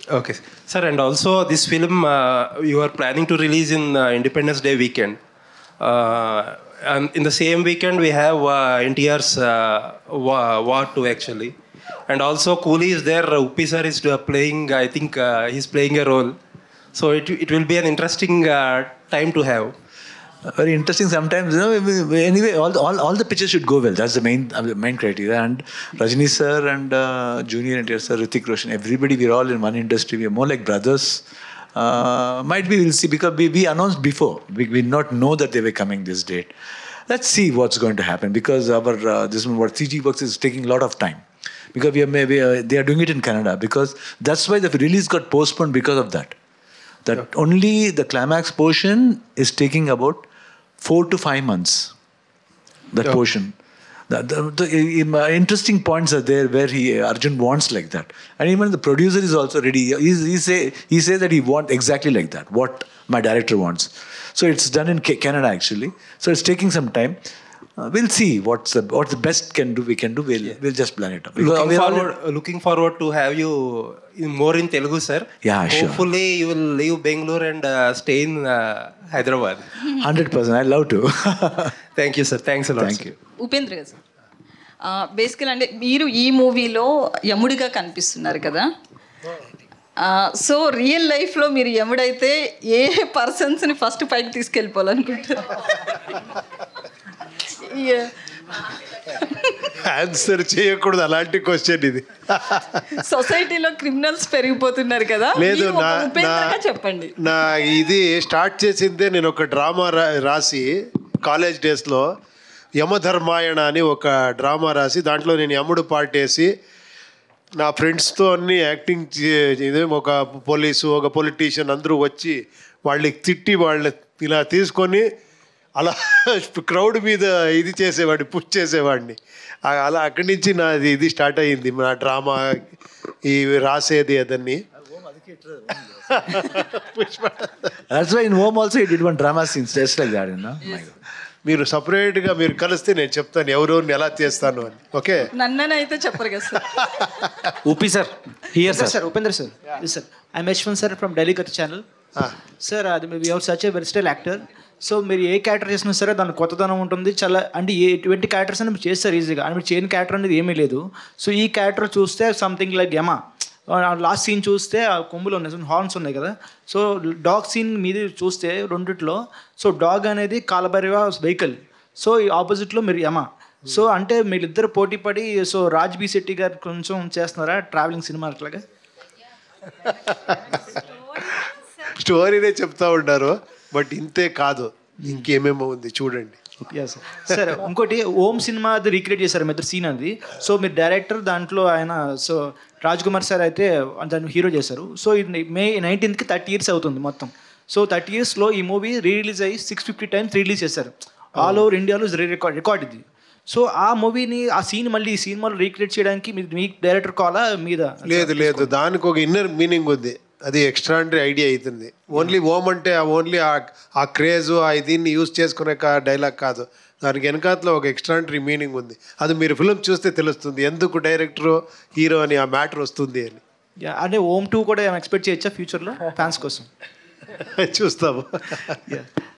Okay, sir, and also this film you are planning to release in Independence Day weekend. And in the same weekend we have NTR's War 2 actually. And also Cooley is there, Uppi sir is playing, I think he's playing a role. So it will be an interesting time to have. Very interesting sometimes, you know. Anyway, all the pictures should go well. That's the main criteria. And Rajini sir and Junior NTR sir, Hrithik Roshan, everybody, we're all in one industry. We're more like brothers. Might be, we'll see, because we announced before. We did not know that they were coming this date. Let's see what's going to happen, because our this one, what CG Works is taking a lot of time. Because they are doing it in Canada, because that's why the release got postponed because of that. That only the climax portion is taking about 4 to 5 months. That portion. The interesting points are there where Arjun wants like that, and even the producer is also ready. He says that he wants exactly like that, what my director wants. So it's done in Canada actually. So it's taking some time. We'll see what the best can do. We can do. We'll just plan it up. Looking forward to have you more in Telugu, sir. Yeah, sure. Hopefully you will leave Bangalore and stay in Hyderabad. 100%. I love to. Thank you, sir. Thanks a lot. Thank you. Upendra గారు sir, బేసికల్ అంటే మీరు ఈ మూవీలో యముడిగా కనిపిస్తున్నారు కదా. So real లైఫ్లో మీరు యముడైతే ఏ పర్సన్స్ని ఫస్ట్ పైకి తీసుకెళ్ళిపోవాలనుకుంటారు? ఆన్సర్ చేయకూడదు అలాంటి క్వశ్చన్ ఇది. సొసైటీలో క్రిమినల్స్ పెరిగిపోతున్నారు కదా, లేదు చెప్పండి. నా ఇది స్టార్ట్ చేసిందే, నేను ఒక డ్రామా రాసి కాలేజ్ డేస్లో యమధర్మాయణ అని ఒక డ్రామా రాసి, దాంట్లో నేను యముడు పాటేసి నా ఫ్రెండ్స్తో అన్ని యాక్టింగ్ ఒక పోలీసు ఒక పొలిటీషియన్ అందరూ వచ్చి వాళ్ళకి తిట్టి వాళ్ళని ఇలా తీసుకొని అలా క్రౌడ్ మీద ఇది చేసేవాడిని, పుష్ చేసేవాడిని. అలా అక్కడి నుంచి నాది ఇది స్టార్ట్ అయ్యింది, నా డ్రామా ఈ రాసేది అదన్నీ. That's why in home also he did one drama scene just like that, you know. Yes. మీరు సపరేట్గా మీరు కలిస్తే నేను చెప్తాను ఎవరెవరిని ఎలా చేస్తాను అని. ఓకే, నన్నైతే చెప్పరు కదా sir. Uppi sir, here sir. Upendra sir. Yes sir. I'm Ashwin sir from Delhi Cut channel. Sir, we have such a versatile actor. So మీరు ఏ క్యారెక్టర్ చేసినా సరే దాని కొత్తదనం ఉంటుంది చాలా. అంటే ఎటువంటి క్యారెక్టర్స్ అని మీరు చేస్తారు ఈజీగా, అని మీరు చేయని క్యారెక్టర్ అనేది ఏమీ లేదు. సో ఈ క్యారెక్టర్ చూస్తే సంథింగ్ లైక్ యమ. లాస్ట్ సీన్ చూస్తే ఆ కొమ్ములు ఉన్నాయి, హార్న్స్ ఉన్నాయి కదా. సో డాగ్ సీన్ మీద చూస్తే రెండిట్లో, సో డాగ్ అనేది కాలభైరవ వెహికల్, సో ఈ ఆపోజిట్లో మీరు యమ. సో అంటే మీరిద్దరు పోటీ పడి, సో రాజ్ బి శెట్టి గారు కొంచెం చేస్తున్నారా ట్రావెలింగ్ సినిమా అట్లాగా? స్టోరీనే చెప్తా ఉంటారు, బట్ ఇంతే కాదు, ఇంకేమేమో ఉంది చూడండి. సార్ ఇంకోటి ఓం సినిమా అది రీక్రియేట్ చేశారు మీ ఇద్దరు సీన్ అది. సో మీరు డైరెక్టర్, దాంట్లో ఆయన సో రాజ్ కుమార్ సార్ అయితే దాన్ని హీరో చేశారు. సో ఇది May 19th 30 years అవుతుంది మొత్తం. సో 30 yearsలో ఈ మూవీ రిలీజ్ అయ్యి 650 times రిలీజ్ చేశారు ఆల్ ఓవర్ ఇండియాలో. రికార్డ్ ఇది. సో ఆ మూవీని, ఆ సీన్ మళ్ళీ ఈ సినిమాలో రీక్రియేట్ చేయడానికి మీ డైరెక్టర్ కాలా మీద? లేదు, దానికి ఒక ఇన్నర్ మీనింగ్ ఉంది, అది ఎక్స్ట్రాండరీ ఐడియా అవుతుంది. ఓన్లీ ఓమ్ అంటే ఓన్లీ ఆ క్రేజ్ దీన్ని యూజ్ చేసుకునే డైలాగ్ కాదు, దానికి వెనకాతలో ఒక ఎక్స్ట్రాండరీ మీనింగ్ ఉంది. అది మీరు ఫిల్మ్ చూస్తే తెలుస్తుంది ఎందుకు డైరెక్టర్ హీరో అని ఆ మ్యాటర్ వస్తుంది అని. అంటే ఓమ్ 2 కూడా ఎక్స్పెక్ట్ చేయొచ్చా ఫ్యూచర్లో ఫ్యాన్స్ కోసం? చూస్తాము.